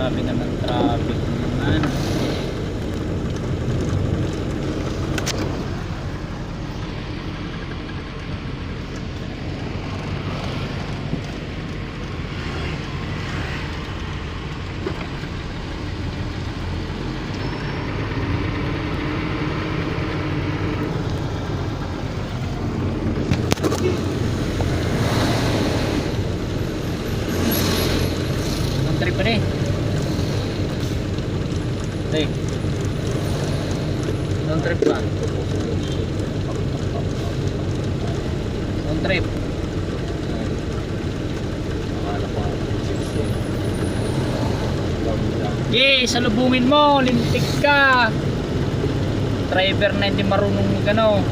dami naman traffic naman. Trip pa rin. Hey. Long trip pa. Long trip. Yay! Salubungin mo! Lintik ka! Driver na hindi marunong gano.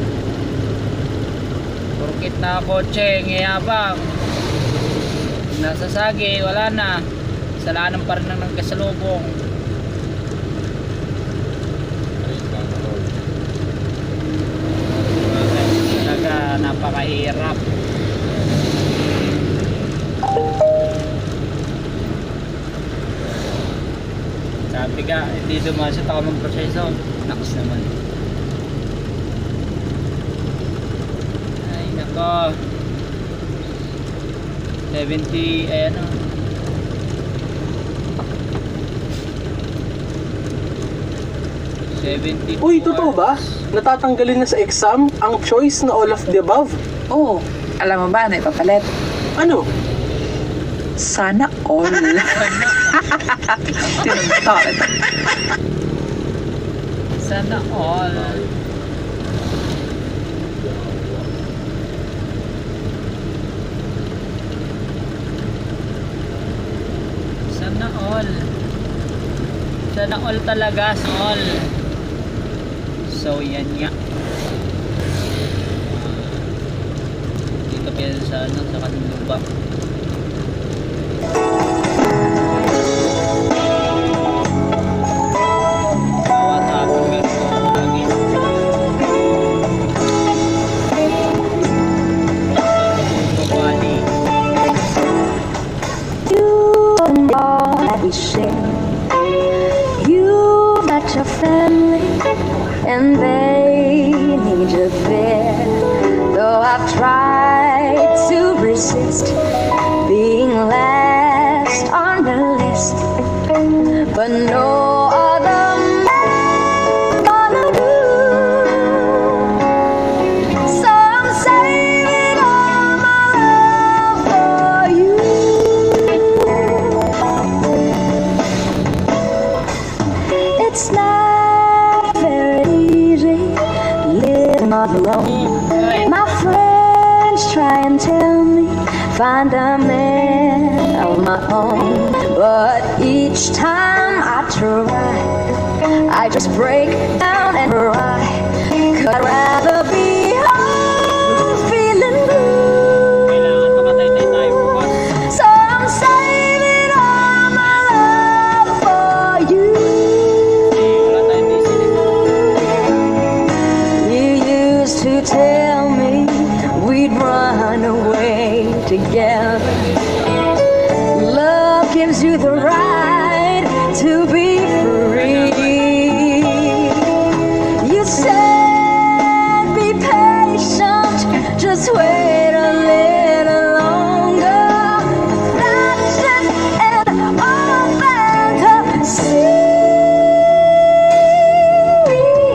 Porkit na kotse, ngayabang. Nasasagi, wala na. Salanan pa rin ng nagkasalubong. Talaga napakahirap. Sabi ka, hindi dumaan sa tamang proseso. Naks naman. Ay nako. 70, ayan o. 74. Uy, totoo ba? Natatanggalin na sa exam ang choice na all of the above? Oo. Alam mo ba na ipapalit? Ano? Sana all. Tinunta ito. Sana all. Sana all. Sana all talaga, all. So yan nga. Dito kaya sa ano, sa Kanluba. Bawat hapon meron lagi. Bawali. We share. You got your family, and they need you there. Though I've tried to resist being last on the list, but no other man gonna do. So I'm saving all my love for you. It's not very easy living all alone. My friends try and tell me find a man of my own, but each time I try, I just break down and cry. 'Cause I'd rather be home feeling blue. Kailangan makatay-tay tayo bukas. So I'm saving all my love for you. Wala tayong diesel. You used to tell me we'd run away together. Love gives you the right to be free. You said be patient, just wait a little longer. That's just an old fantasy.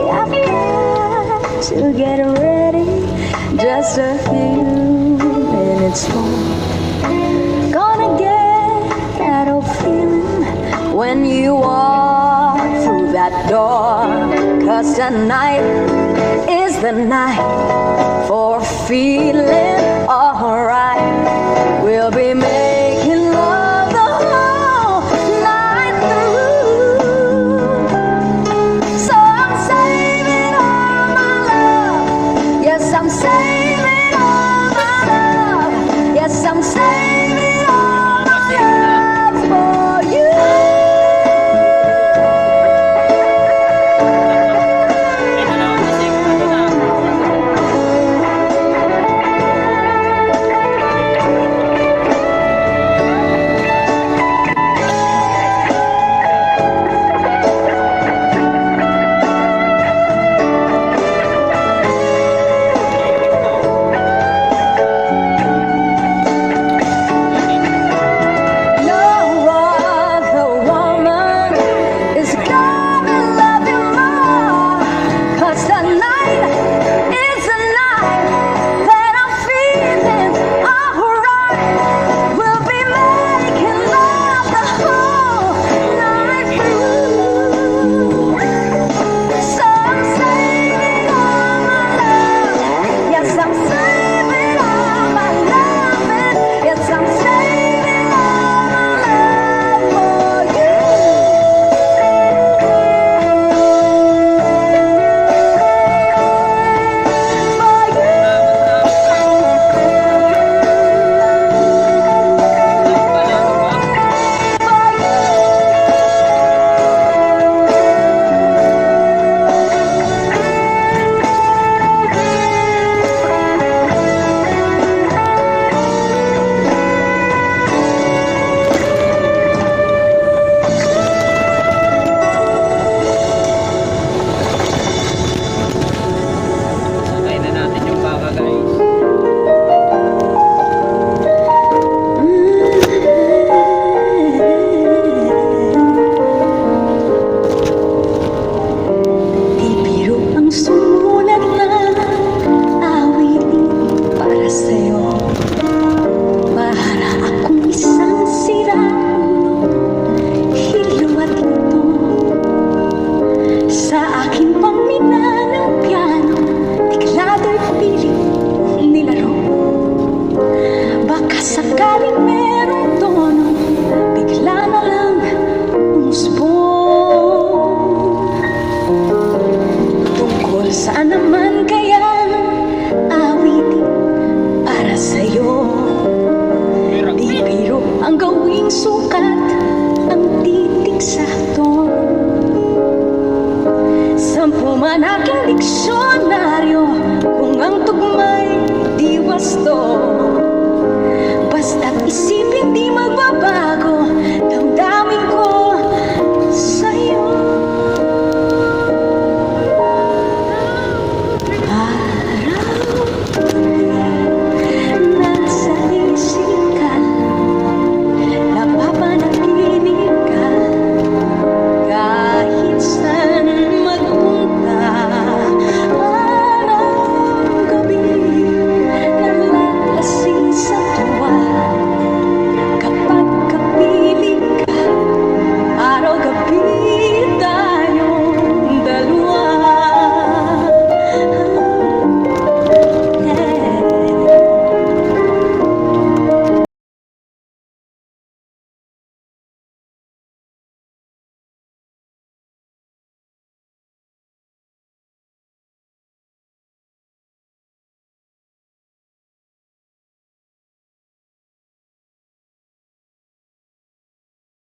I've got to get ready, just a few minutes more. Gonna get that old feeling when you walk through that door. 'Cause tonight is the night for feeling alright. We'll be making love the whole night through. So I'm saving all my love. Yes, I'm saving all my love. Yes, I'm saving all my love for you. Ito na ako kasi ito na. sukat ang titik sa ton. Sampu man aking diksyonaryo, kung ang tugma'y di wasto.